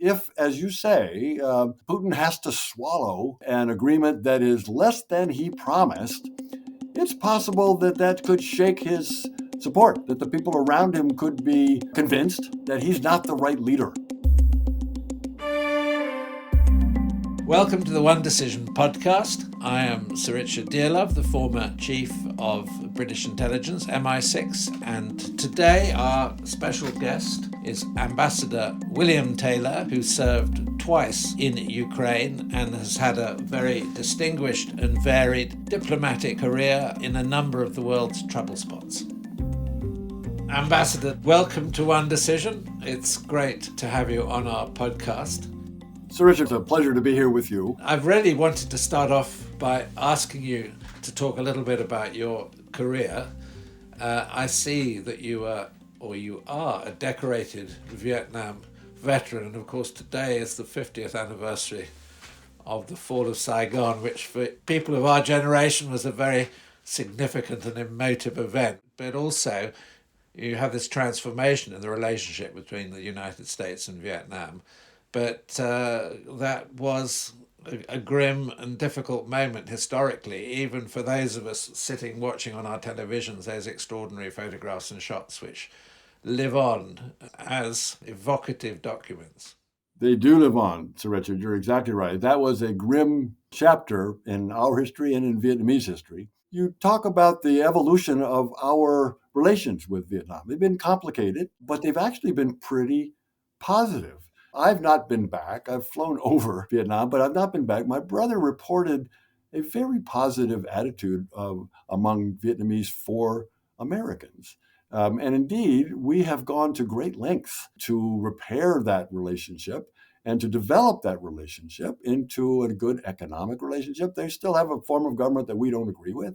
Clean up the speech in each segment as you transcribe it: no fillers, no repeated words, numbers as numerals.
if, as you say, Putin has to swallow an agreement that is less than he promised, it's possible that that could shake his support, that the people around him could be convinced that he's not the right leader. Welcome to the One Decision podcast. I am Sir Richard Dearlove, the former Chief of British Intelligence, MI6, and today our special guest is Ambassador William Taylor, who served twice in Ukraine and has had a very distinguished and varied diplomatic career in a number of the world's trouble spots. Ambassador, welcome to One Decision. It's great to have you on our podcast. Sir Richard, it's a pleasure to be here with you. I've really wanted to start off by asking you to talk a little bit about your career. I see that you are a decorated Vietnam veteran, and of course today is the 50th anniversary of the fall of Saigon, which for people of our generation was a very significant and emotive event. But also you have this transformation in the relationship between the United States and Vietnam. But that was a grim and difficult moment historically, even for those of us sitting watching on our televisions those extraordinary photographs and shots which live on as evocative documents. They do live on, Sir Richard. You're exactly right. That was a grim chapter in our history and in Vietnamese history. You talk about the evolution of our relations with Vietnam. They've been complicated, but they've actually been pretty positive. I've not been back. I've flown over Vietnam, but I've not been back. My brother reported a very positive attitude among Vietnamese for Americans. And indeed, we have gone to great lengths to repair that relationship and to develop that relationship into a good economic relationship. They still have a form of government that we don't agree with,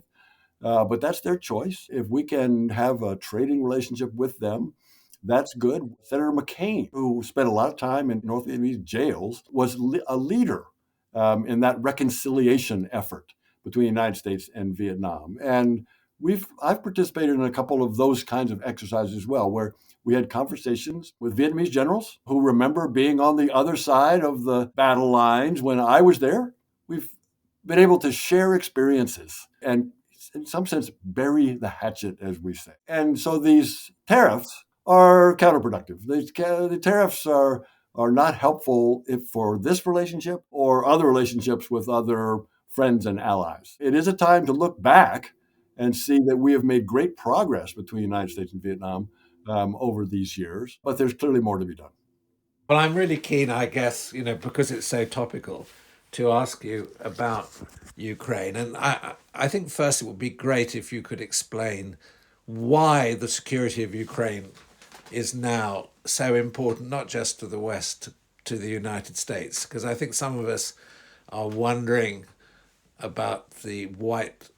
but that's their choice. If we can have a trading relationship with them, that's good. Senator McCain, who spent a lot of time in North Vietnamese jails, was a leader in that reconciliation effort between the United States and Vietnam. And I've participated in a couple of those kinds of exercises as well, where we had conversations with Vietnamese generals who remember being on the other side of the battle lines when I was there. We've been able to share experiences and, in some sense, bury the hatchet, as we say. And so these tariffs are counterproductive. The tariffs are not helpful for this relationship or other relationships with other friends and allies. It is a time to look back and see that we have made great progress between the United States and Vietnam over these years, but there's clearly more to be done. Well, I'm really keen, I guess, because it's so topical, to ask you about Ukraine. And I think first it would be great if you could explain why the security of Ukraine is now so important, not just to the West, to the United States, because I think some of us are wondering about the White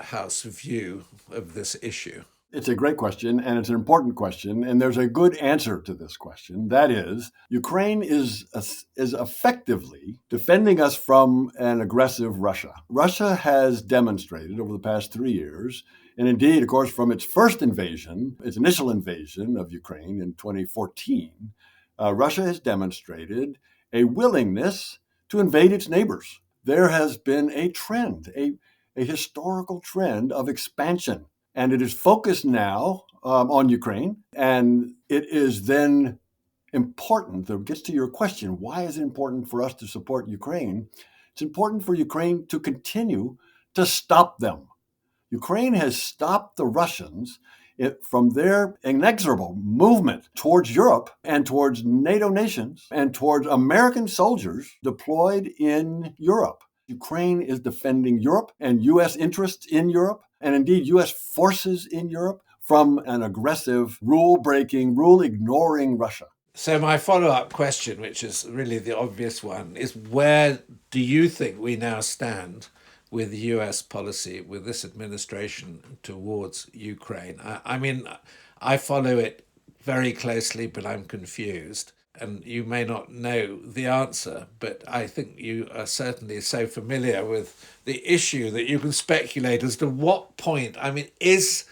House view of this issue. It's a great question, and it's an important question, and there's a good answer to this question. That is, Ukraine is effectively defending us from an aggressive Russia. Russia has demonstrated over the past 3 years, and indeed, of course, from its first invasion, its initial invasion of Ukraine in 2014, Russia has demonstrated a willingness to invade its neighbors. There has been a trend, a historical trend of expansion. And it is focused now on Ukraine. And it is then important, that gets to your question, why is it important for us to support Ukraine? It's important for Ukraine to continue to stop them. Ukraine has stopped the Russians from their inexorable movement towards Europe and towards NATO nations and towards American soldiers deployed in Europe. Ukraine is defending Europe and U.S. interests in Europe, and indeed U.S. forces in Europe from an aggressive, rule-breaking, rule-ignoring Russia. So my follow-up question, which is really the obvious one, is where do you think we now stand with U.S. policy, with this administration towards Ukraine? I mean, I follow it very closely, but I'm confused. And you may not know the answer, but I think you are certainly so familiar with the issue that you can speculate as to what point, is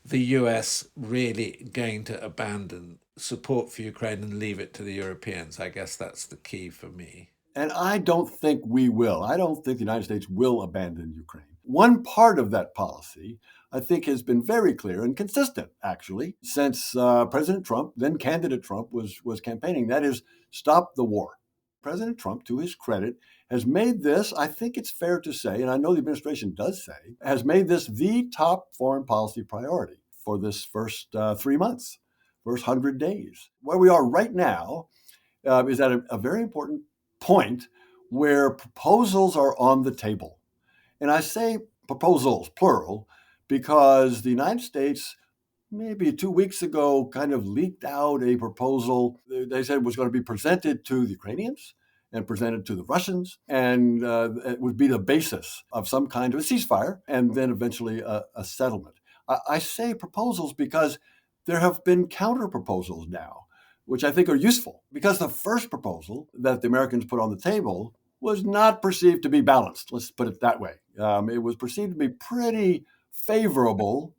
the US really going to abandon support for Ukraine and leave it to the Europeans. I guess that's the key for me. And I don't think we will. I don't think the United States will abandon Ukraine. One part of that policy, I think, has been very clear and consistent, actually, since President Trump, then candidate Trump, was campaigning. That is, stop the war. President Trump, to his credit, has made this, I think it's fair to say, and I know the administration does say, has made this the top foreign policy priority for this first 3 months, first 100 days. Where we are right now is at a very important point where proposals are on the table. And I say proposals, plural, because the United States, maybe 2 weeks ago, kind of leaked out a proposal they said was going to be presented to the Ukrainians and presented to the Russians, and it would be the basis of some kind of a ceasefire and then eventually a settlement. I say proposals because there have been counter proposals now, which I think are useful, because the first proposal that the Americans put on the table was not perceived to be balanced. Let's put it that way. It was perceived to be pretty favorable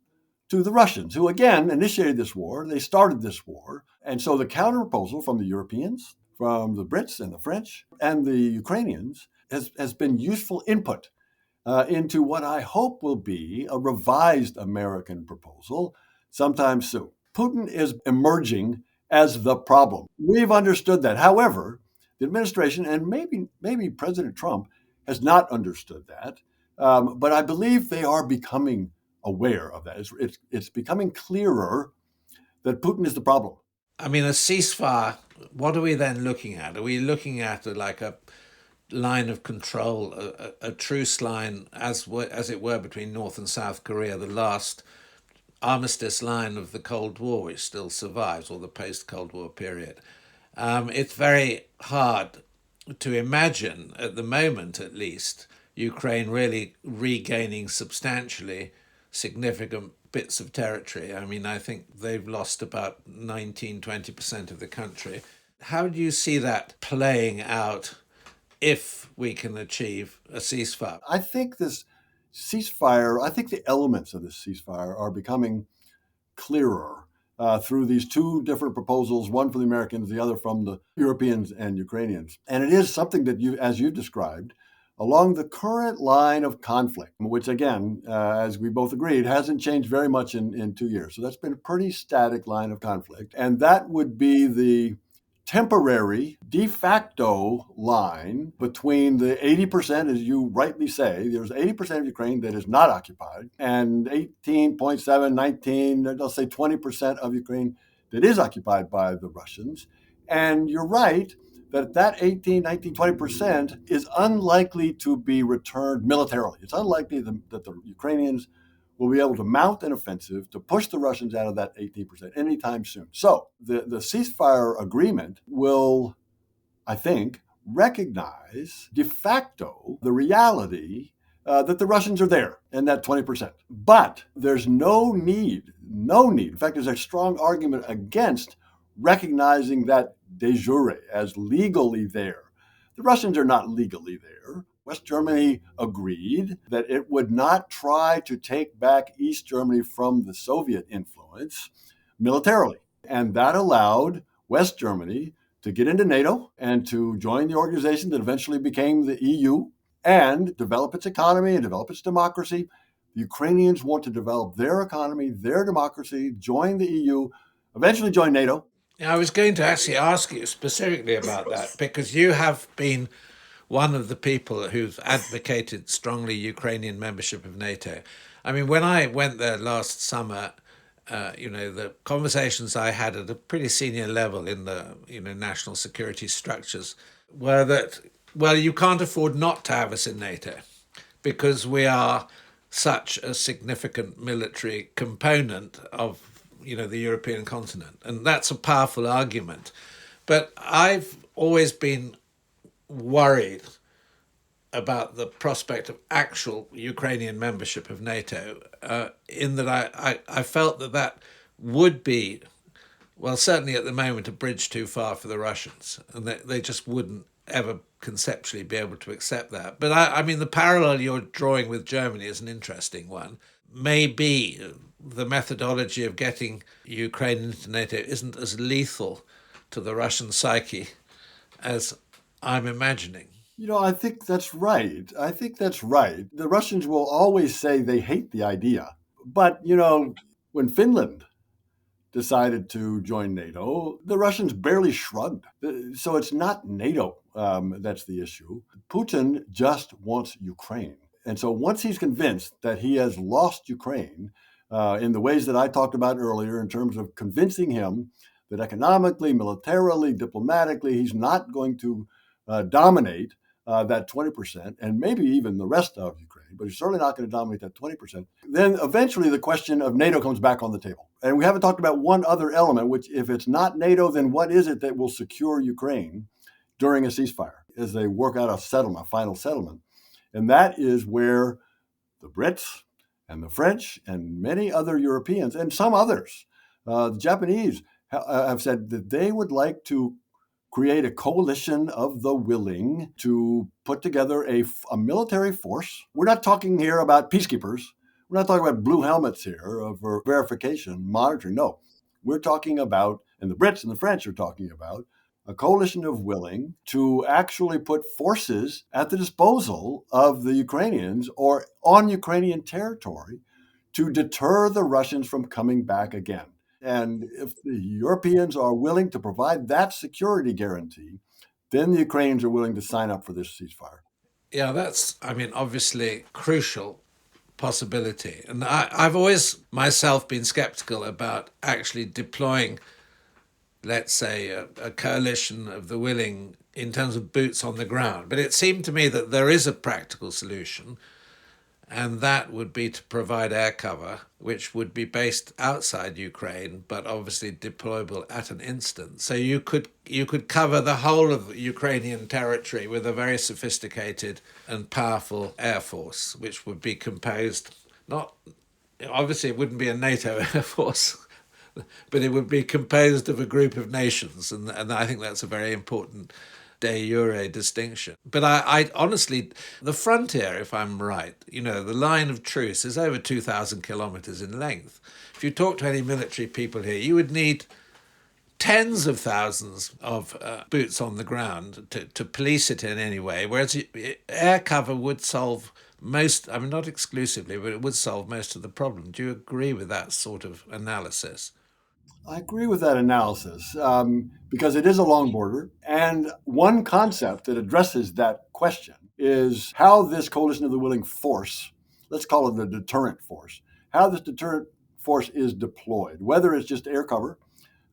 to the Russians, who again initiated this war. They started this war. And so the counter proposal from the Europeans, from the Brits and the French and the Ukrainians has been useful input into what I hope will be a revised American proposal sometime soon. Putin is emerging as the problem. We've understood that. However, the administration and maybe President Trump has not understood that, but I believe they are becoming aware of that. It's becoming clearer that Putin is the problem. I mean, a ceasefire, what are we then looking at? Are we looking at like a line of control, a truce line, as it were, between North and South Korea, the last armistice line of the Cold War, which still survives, or the post-Cold War period? It's very hard to imagine, at the moment at least, Ukraine really regaining substantially significant bits of territory. I mean, I think they've lost about 19-20% of the country. How do you see that playing out if we can achieve a ceasefire? I think this ceasefire, I think the elements of this ceasefire are becoming clearer through these two different proposals, one from the Americans, the other from the Europeans and Ukrainians. And it is something that as you described, along the current line of conflict, which again, as we both agreed, hasn't changed very much in 2 years. So that's been a pretty static line of conflict. And that would be the temporary de facto line between the 80%, as you rightly say, there's 80% of Ukraine that is not occupied, and 18.7, 19, let's say 20% of Ukraine that is occupied by the Russians. And you're right that 18, 19, 20% is unlikely to be returned militarily. It's unlikely that the Ukrainians will be able to mount an offensive to push the Russians out of that 18% anytime soon. So the ceasefire agreement will, I think, recognize de facto the reality that the Russians are there in that 20%. But there's no need. In fact, there's a strong argument against recognizing that de jure as legally there. The Russians are not legally there. West Germany agreed that it would not try to take back East Germany from the Soviet influence militarily. And that allowed West Germany to get into NATO and to join the organization that eventually became the EU and develop its economy and develop its democracy. The Ukrainians want to develop their economy, their democracy, join the EU, eventually join NATO. I was going to actually ask you specifically about that, because you have been one of the people who've advocated strongly Ukrainian membership of NATO. I mean, when I went there last summer, the conversations I had at a pretty senior level in the national security structures were that, well, you can't afford not to have us in NATO because we are such a significant military component of the European continent. And that's a powerful argument. But I've always been worried about the prospect of actual Ukrainian membership of NATO, in that I felt that would be, well, certainly at the moment, a bridge too far for the Russians, and they just wouldn't ever conceptually be able to accept that. But I mean, the parallel you're drawing with Germany is an interesting one. maybe the methodology of getting Ukraine into NATO isn't as lethal to the Russian psyche as I'm imagining. I think that's right. I think that's right. The Russians will always say they hate the idea. But, when Finland decided to join NATO, the Russians barely shrugged. So it's not NATO that's the issue. Putin just wants Ukraine. And so once he's convinced that he has lost Ukraine in the ways that I talked about earlier, in terms of convincing him that economically, militarily, diplomatically, he's not going to dominate that 20% and maybe even the rest of Ukraine, but he's certainly not going to dominate that 20%. Then eventually the question of NATO comes back on the table. And we haven't talked about one other element, which if it's not NATO, then what is it that will secure Ukraine during a ceasefire as they work out a final settlement? And that is where the Brits and the French and many other Europeans and some others, the Japanese, have said that they would like to create a coalition of the willing to put together a military force. We're not talking here about peacekeepers. We're not talking about blue helmets here for verification, monitoring. No, we're talking about, and the Brits and the French are talking about, a coalition of willing to actually put forces at the disposal of the Ukrainians or on Ukrainian territory to deter the Russians from coming back again. And if the Europeans are willing to provide that security guarantee, then the Ukrainians are willing to sign up for this ceasefire. Yeah, that's, obviously crucial possibility. And I've always myself been skeptical about actually deploying, let's say, a coalition of the willing in terms of boots on the ground. But it seemed to me that there is a practical solution, and that would be to provide air cover, which would be based outside Ukraine, but obviously deployable at an instant. So you could cover the whole of Ukrainian territory with a very sophisticated and powerful air force, which would be composed not obviously it wouldn't be a NATO air force, but it would be composed of a group of nations, and I think that's a very important de jure distinction. But I honestly, the frontier, if I'm right, the line of truce is over 2,000 kilometers in length. If you talk to any military people here, you would need tens of thousands of boots on the ground to police it in any way, whereas air cover would solve most, not exclusively, but it would solve most of the problem. Do you agree with that sort of analysis? I agree with that analysis because it is a long border. And one concept that addresses that question is how this coalition of the willing force, let's call it the deterrent force, how this deterrent force is deployed, whether it's just air cover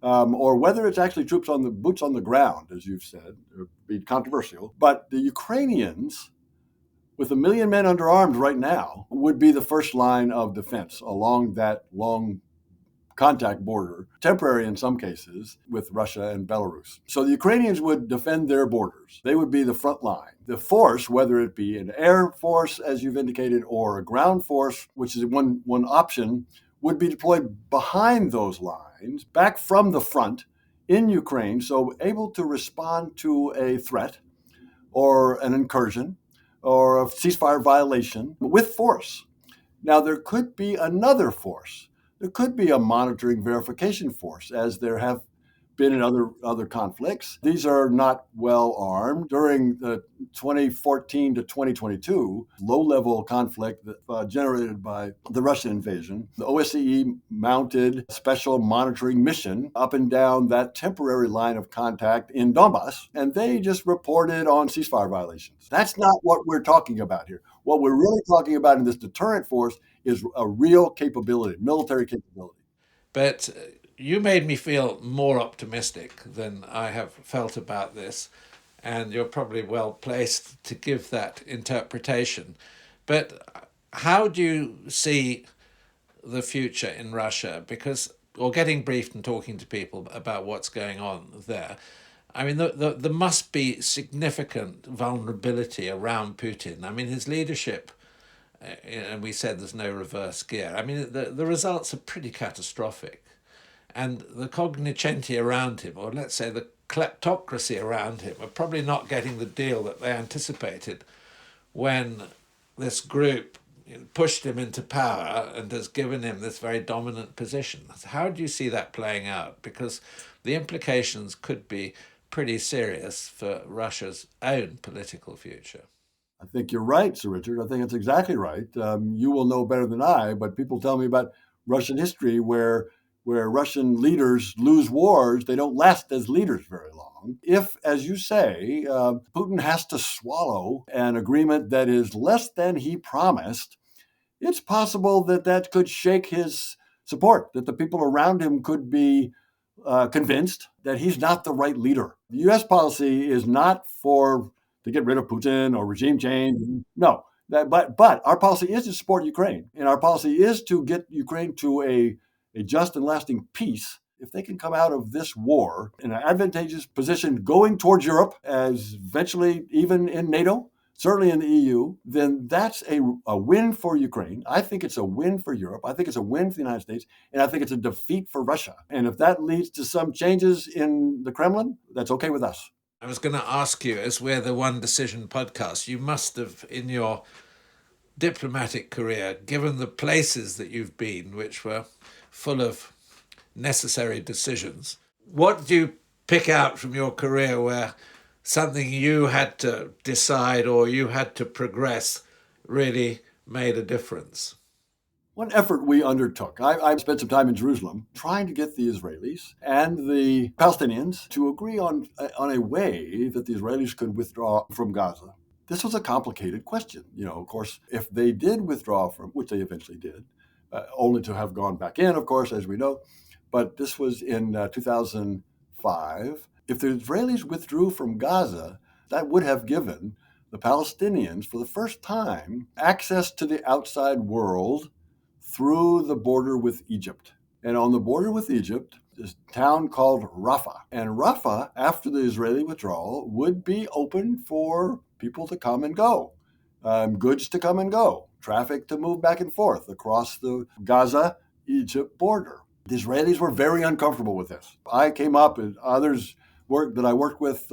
or whether it's actually boots on the ground, as you've said, would be controversial. But the Ukrainians, with 1 million men under arms right now, would be the first line of defense along that long contact border, temporary in some cases, with Russia and Belarus. So the Ukrainians would defend their borders. They would be the front line. The force, whether it be an air force, as you've indicated, or a ground force, which is one option, would be deployed behind those lines, back from the front in Ukraine, so able to respond to a threat or an incursion or a ceasefire violation with force. Now, there could be another force. There could be a monitoring verification force, as there have been in other conflicts. These are not well armed. During the 2014 to 2022 low-level conflict generated by the Russian invasion, the OSCE mounted a special monitoring mission up and down that temporary line of contact in Donbass, and they just reported on ceasefire violations. That's not what we're talking about here. What we're really talking about in this deterrent force is a real capability, military capability. But you made me feel more optimistic than I have felt about this, and you're probably well placed to give that interpretation. But how do you see the future in Russia? Because, or getting briefed and talking to people about what's going on there, there must be significant vulnerability around Putin. His leadership, and we said there's no reverse gear. The results are pretty catastrophic. And the cognoscenti around him, or let's say the kleptocracy around him, are probably not getting the deal that they anticipated when this group, pushed him into power and has given him this very dominant position. How do you see that playing out? Because the implications could be pretty serious for Russia's own political future. I think you're right, Sir Richard. I think it's exactly right. You will know better than I, but people tell me about Russian history where Russian leaders lose wars, they don't last as leaders very long. If, as you say, Putin has to swallow an agreement that is less than he promised, it's possible that that could shake his support, that the people around him could be convinced that he's not the right leader. The U.S. policy is not to get rid of Putin or regime change. No, but our policy is to support Ukraine, and our policy is to get Ukraine to a just and lasting peace. If they can come out of this war in an advantageous position going towards Europe, as eventually even in NATO, certainly in the EU, then that's a win for Ukraine. I think it's a win for Europe. I think it's a win for the United States. And I think it's a defeat for Russia. And if that leads to some changes in the Kremlin, that's okay with us. I was going to ask you, as we're the One Decision podcast, you must have, in your diplomatic career, given the places that you've been, which were full of necessary decisions, what do you pick out from your career where something you had to decide or you had to progress really made a difference? One effort we undertook, I spent some time in Jerusalem trying to get the Israelis and the Palestinians to agree on a way that the Israelis could withdraw from Gaza. This was a complicated question. Of course, if they did withdraw from, which they eventually did, only to have gone back in, of course, as we know, but this was in 2005. If the Israelis withdrew from Gaza, that would have given the Palestinians, for the first time, access to the outside world through the border with Egypt. And on the border with Egypt, this town called Rafah. And Rafah, after the Israeli withdrawal, would be open for people to come and go, goods to come and go, traffic to move back and forth across the Gaza-Egypt border. The Israelis were very uncomfortable with this. I came up, and others that I worked with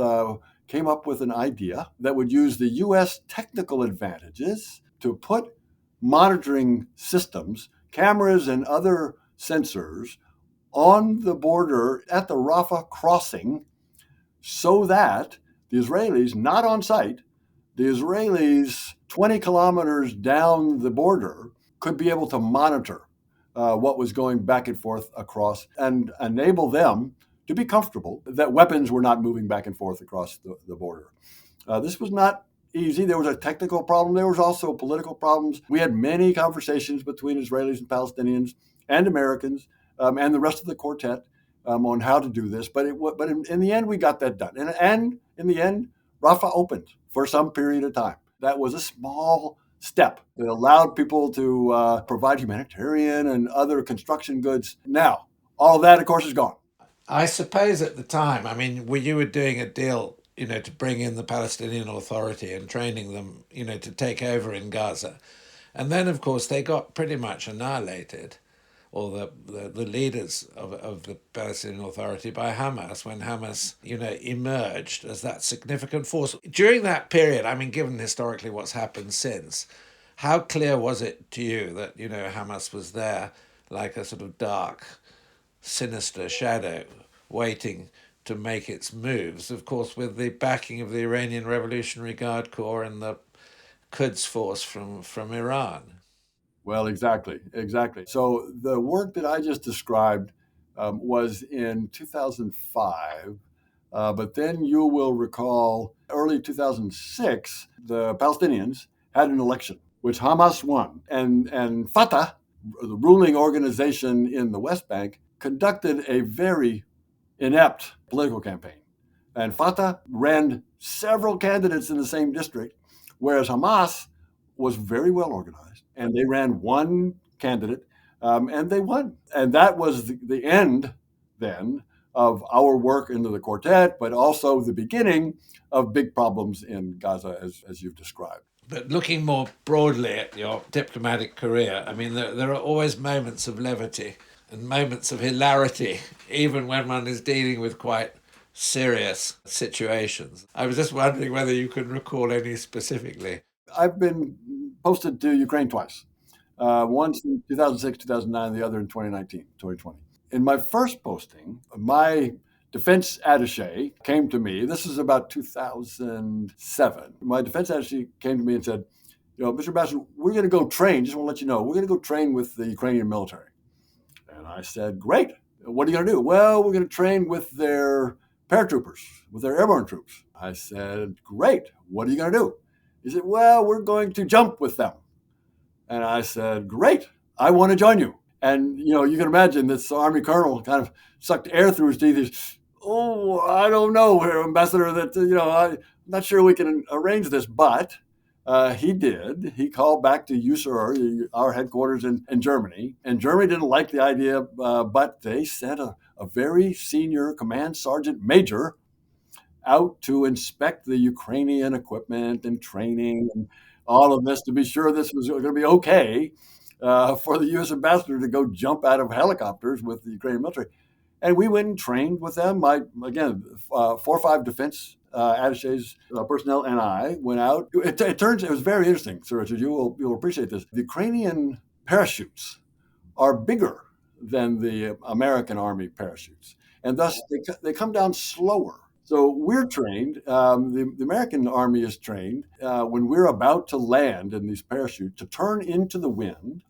came up with an idea that would use the U.S. technical advantages to put monitoring systems, cameras and other sensors on the border at the Rafah crossing so that the Israelis, not on site, the Israelis 20 kilometers down the border could be able to monitor what was going back and forth across and enable them to be comfortable that weapons were not moving back and forth across the border. This was not easy. There was a technical problem. There was also political problems. We had many conversations between Israelis and Palestinians and Americans and the rest of the quartet on how to do this. But in the end, we got that done. And in the end, Rafah opened for some period of time. That was a small step that allowed people to provide humanitarian and other construction goods. Now, all of that, of course, is gone. I suppose at the time, you were doing a deal, to bring in the Palestinian Authority and training them, to take over in Gaza. And then, of course, they got pretty much annihilated, or the leaders of the Palestinian Authority, by Hamas, when Hamas, emerged as that significant force. During that period, given historically what's happened since, how clear was it to you that, Hamas was there like a sort of dark, sinister shadow waiting to make its moves, of course, with the backing of the Iranian Revolutionary Guard Corps and the Quds Force from Iran? Well, exactly. So the work that I just described was in 2005, but then you will recall early 2006, the Palestinians had an election, which Hamas won. And Fatah, the ruling organization in the West Bank, conducted a very inept political campaign. And Fatah ran several candidates in the same district, whereas Hamas was very well organized. And they ran one candidate, and they won. And that was the end, then, of our work into the quartet, but also the beginning of big problems in Gaza, as you've described. But looking more broadly at your diplomatic career, there are always moments of levity and moments of hilarity, even when one is dealing with quite serious situations. I was just wondering whether you could recall any specifically. I've been posted to Ukraine twice. Once in 2006, 2009, the other in 2019, 2020. In my first posting, my defense attaché came to me. This is about 2007. My defense attaché came to me and said, Mr. Ambassador, we're going to go train. Just want to let you know, we're going to go train with the Ukrainian military. And I said, great. What are you going to do? Well, we're going to train with their paratroopers, with their airborne troops. I said, great. What are you going to do? He said, well, we're going to jump with them. And I said, great. I want to join you. And, you can imagine this Army colonel kind of sucked air through his teeth. He's, I don't know, Ambassador, that, I'm not sure we can arrange this. But he did. He called back to USAR, our headquarters in Germany. And Germany didn't like the idea, but they sent a very senior command sergeant major out to inspect the Ukrainian equipment and training and all of this to be sure this was going to be okay for the U.S. ambassador to go jump out of helicopters with the Ukrainian military. And we went and trained with them. 4 or 5 defense attachés personnel and I went out. It was very interesting, Sir Richard. You'll appreciate this. The Ukrainian parachutes are bigger than the American Army parachutes, and thus they come down slower. So we're trained, the American Army is trained when we're about to land in these parachutes to turn into the wind,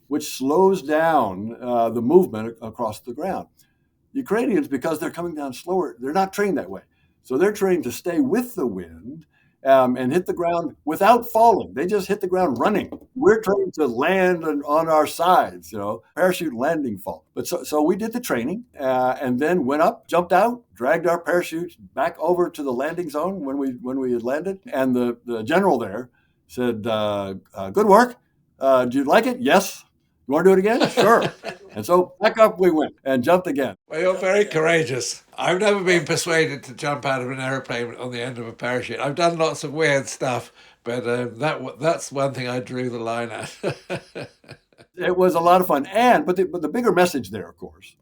which slows down the movement across the ground. The Ukrainians, because they're coming down slower, they're not trained that way. So they're trained to stay with the wind and hit the ground without falling. They just hit the ground running. We're trained to land on our sides, parachute landing fall. But so we did the training and then went up, jumped out, dragged our parachutes back over to the landing zone when we had landed. And the general there said, good work. Do you like it? Yes. You want to do it again? Sure. And so back up we went and jumped again. Well, you're very courageous. I've never been persuaded to jump out of an aeroplane on the end of a parachute. I've done lots of weird stuff, but that's one thing I drew the line at. It was a lot of fun. But the bigger message there, of course,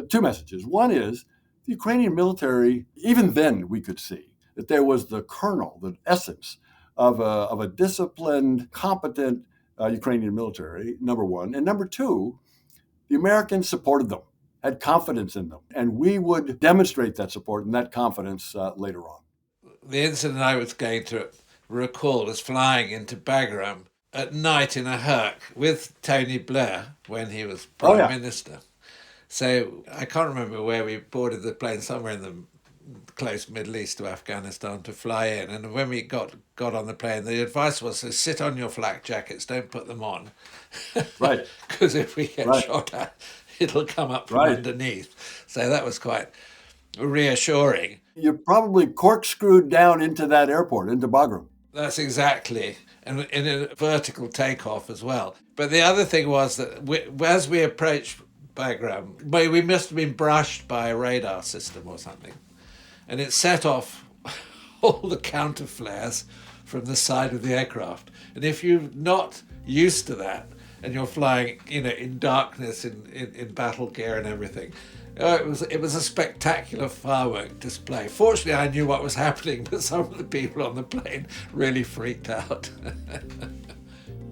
2 messages. One is the Ukrainian military, even then we could see that there was the kernel, the essence of a disciplined, competent Ukrainian military, number one. And number 2, the Americans supported them, had confidence in them. And we would demonstrate that support and that confidence later on. The incident I was going to recall is flying into Bagram at night in a Herc with Tony Blair when he was Prime Minister. So I can't remember where we boarded the plane, somewhere in the close Middle East to Afghanistan to fly in. And when we got on the plane, the advice was to sit on your flak jackets, don't put them on. Right. Because if we get shot at, it'll come up from underneath. So that was quite reassuring. You're probably corkscrewed down into that airport, into Bagram. That's exactly. And in a vertical takeoff as well. But the other thing was that as we approached Bagram, we must have been brushed by a radar system or something. And it set off all the counter flares from the side of the aircraft. And if you're not used to that and you're flying, in darkness, in battle gear and everything, it was a spectacular firework display. Fortunately, I knew what was happening, but some of the people on the plane really freaked out.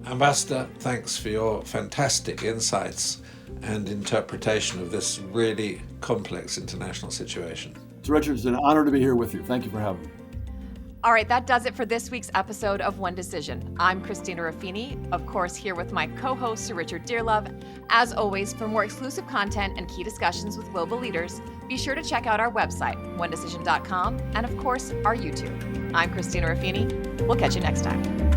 Ambassador, thanks for your fantastic insights and interpretation of this really complex international situation. Sir Richard, it's an honor to be here with you. Thank you for having me. All right, that does it for this week's episode of One Decision. I'm Christina Ruffini, of course, here with my co-host, Sir Richard Dearlove. As always, for more exclusive content and key discussions with global leaders, be sure to check out our website, onedecision.com, and of course, our YouTube. I'm Christina Ruffini. We'll catch you next time.